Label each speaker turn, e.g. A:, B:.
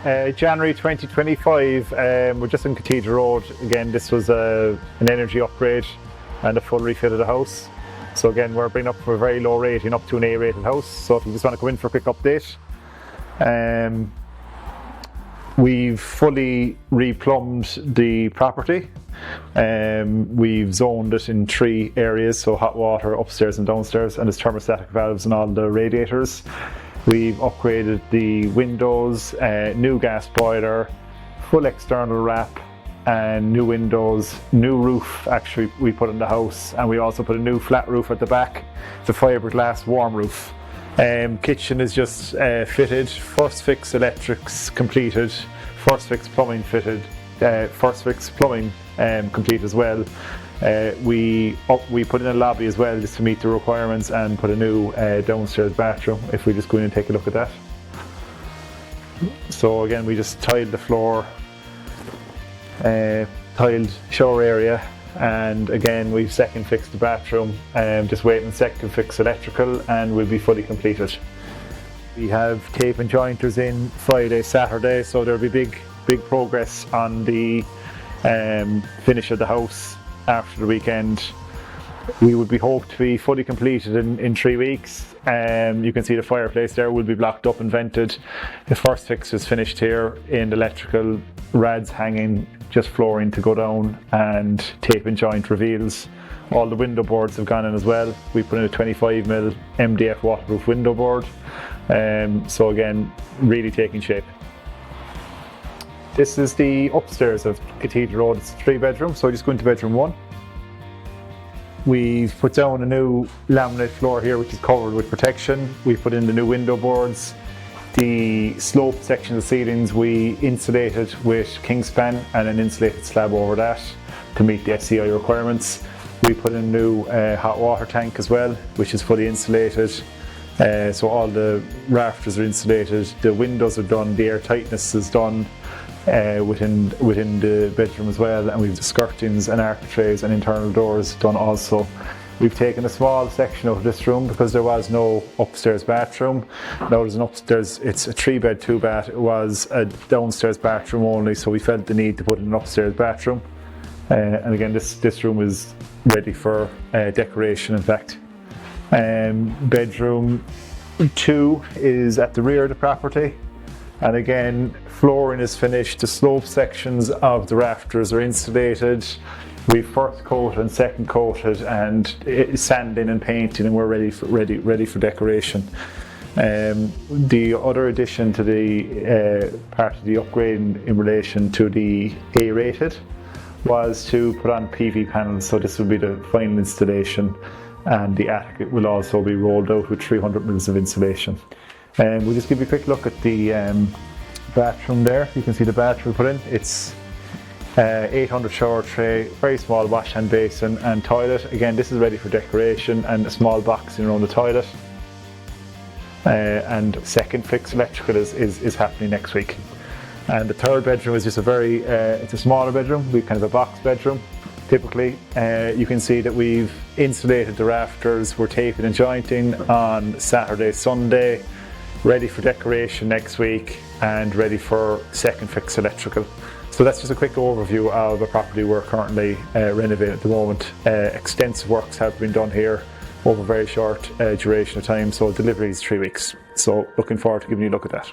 A: January 2025, we're just on Cathedral Road. Again, this was an energy upgrade and a full refit of the house. So again, we're bringing up for a very low rating, up to an A rated house. So if you just want to come in for a quick update. We've fully replumbed the property. We've zoned it in 3 areas, so hot water upstairs and downstairs, and there's thermostatic valves in all the radiators. We've upgraded the windows, new gas boiler, full external wrap, and new windows, new roof actually we put in the house, and we also put a new flat roof at the back, the fiberglass warm roof. Kitchen is just fitted, first fix electrics completed, first fix plumbing fitted, first fix plumbing complete as well. We put in a lobby as well just to meet the requirements, and put a new downstairs bathroom if we just go in and take a look at that. So again, we just tiled the floor, tiled shower area, and again we've second fixed the bathroom, just waiting on second fix electrical, and we'll be fully completed. We have tape and jointers in Friday, Saturday, so there'll be big progress on the finish of the house after the weekend. We would be hoped to be fully completed in 3 weeks. You can see the fireplace there will be blocked up and vented. The first fix is finished here in the electrical, rads hanging, just flooring to go down, and tape and joint reveals. All the window boards have gone in as well. We put in a 25mm MDF waterproof window board. So again, really taking shape. This is the upstairs of Cathedral Road. It's a 3-bedroom, so I just go into bedroom 1. We've put down a new laminate floor here, which is covered with protection. We've put in the new window boards. The slope section of the ceilings we insulated with Kingspan and an insulated slab over that to meet the SCI requirements. We put in a new hot water tank as well, which is fully insulated. So all the rafters are insulated, the windows are done, the air tightness is done within the bedroom as well, and we've the skirtings and architraves and internal doors done also. We've taken a small section out of this room because there was no upstairs bathroom. Now there's an upstairs, it's a 3-bed, 2-bath. It was a downstairs bathroom only, so we felt the need to put in an upstairs bathroom. And again, this room is ready for decoration, in fact. Bedroom 2 is at the rear of the property, and again, flooring is finished. The slope sections of the rafters are insulated. We've first coated and second coated and sanding and painting, and we're ready for decoration. The other addition to the part of the upgrade in relation to the A rated was to put on PV panels. So this will be the final installation, and the attic will also be rolled out with 300mm of insulation. We'll just give you a quick look at the bathroom there. You can see the bathroom put in. It's 800 shower tray, very small wash hand basin and toilet. Again, this is ready for decoration, and a small box in around the toilet. And second fix electrical is happening next week. And the third bedroom is just it's a smaller bedroom. We've kind of a box bedroom. Typically, you can see that we've insulated the rafters. We're taping and jointing on Saturday, Sunday, ready for decoration next week, and ready for second fix electrical. So that's just a quick overview of the property we're currently renovating at the moment. Extensive works have been done here over a very short duration of time, so delivery is 3 weeks. So looking forward to giving you a look at that.